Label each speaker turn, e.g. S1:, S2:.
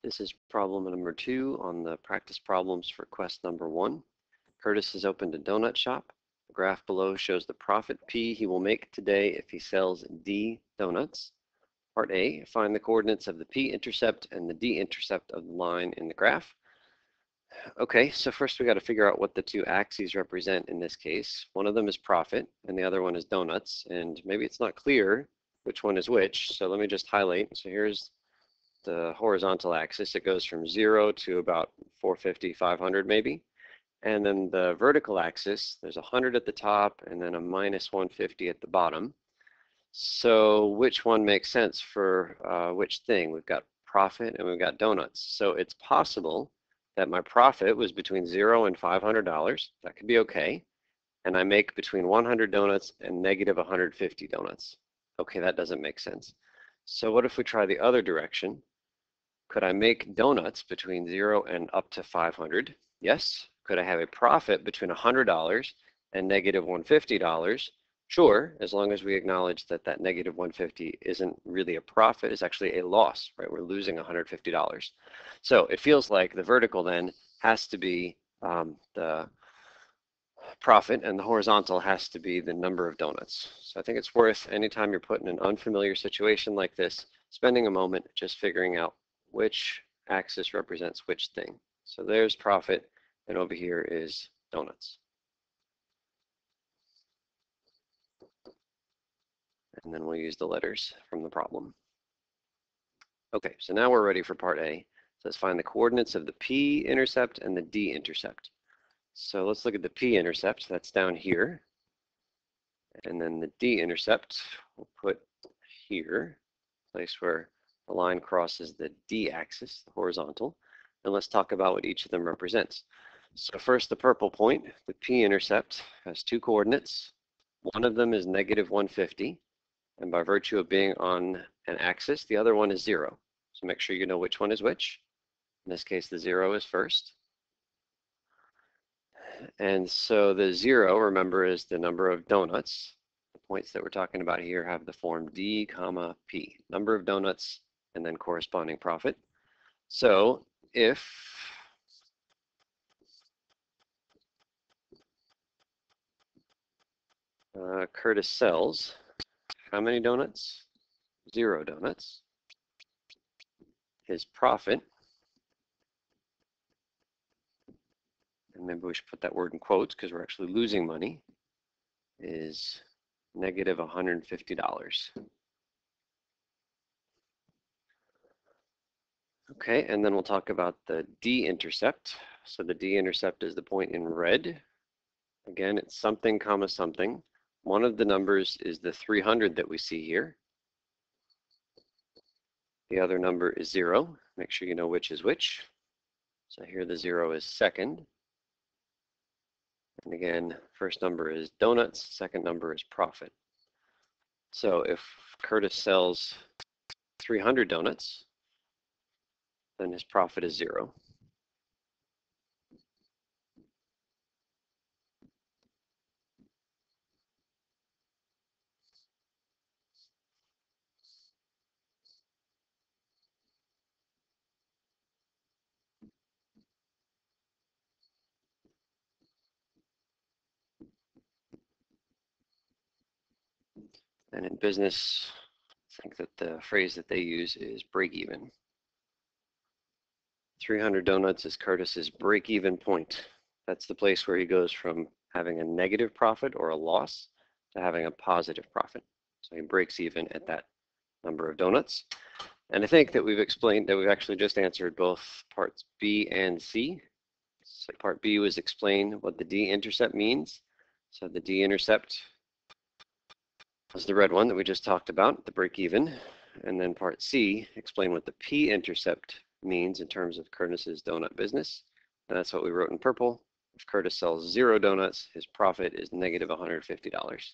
S1: This is problem number 2 on the practice problems for quest number 1. Curtis has opened a donut shop. The graph below shows the profit P he will make today if he sells D donuts. Part A, find the coordinates of the P-intercept and the D intercept of the line in the graph. Okay, so first we got to figure out what the two axes represent in this case. One of them is profit and the other one is donuts, and maybe it's not clear which one is which, so let me just highlight. So here's the horizontal axis. It goes from 0 to about 450, 500 maybe. And then the vertical axis, there's 100 at the top and then a minus 150 at the bottom. So which one makes sense for which thing? We've got profit and we've got donuts. So it's possible that my profit was between 0 and $500. That could be okay. And I make between 100 donuts and negative 150 donuts. Okay, that doesn't make sense. So what if we try the other direction? Could I make donuts between 0 and up to 500? Yes. Could I have a profit between $100 and negative $150? Sure, as long as we acknowledge that that negative $150 isn't really a profit, it's actually a loss, right? We're losing $150. So it feels like the vertical then has to be the profit and the horizontal has to be the number of donuts. So I think it's worth, anytime you're put in an unfamiliar situation like this, spending a moment just figuring out which axis represents which thing. So there's profit, and over here is donuts. And then we'll use the letters from the problem. Okay, so now we're ready for part A. So let's find the coordinates of the P-intercept and the D-intercept. So let's look at the P-intercept, that's down here. And then the D-intercept we'll put here, place where the line crosses the D-axis, the horizontal, and let's talk about what each of them represents. So first, the purple point, the P-intercept, has two coordinates. One of them is negative 150, and by virtue of being on an axis, the other one is 0. So make sure you know which one is which. In this case, the 0 is first. And so the 0, remember, is the number of donuts. The points that we're talking about here have the form D, comma, P, number of donuts, and then corresponding profit. So if Curtis sells how many donuts? 0 donuts. His profit, and maybe we should put that word in quotes because we're actually losing money, is negative $150. Okay, and then we'll talk about the D-intercept. So the D-intercept is the point in red. Again, it's something, comma, something. One of the numbers is the 300 that we see here. The other number is 0. Make sure you know which is which. So here the 0 is second. And again, first number is donuts, second number is profit. So if Curtis sells 300 donuts, then his profit is 0. And in business, I think that the phrase that they use is break even. 300 donuts is Curtis's break-even point. That's the place where he goes from having a negative profit or a loss to having a positive profit. So he breaks even at that number of donuts. And I think that we've explained that we've actually just answered both parts B and C. So part B was explain what the D-intercept means. So the D-intercept was the red one that we just talked about, the break-even. And then part C, explain what the P-intercept means in terms of Curtis's donut business. And that's what we wrote in purple. If Curtis sells 0 donuts, his profit is negative $150.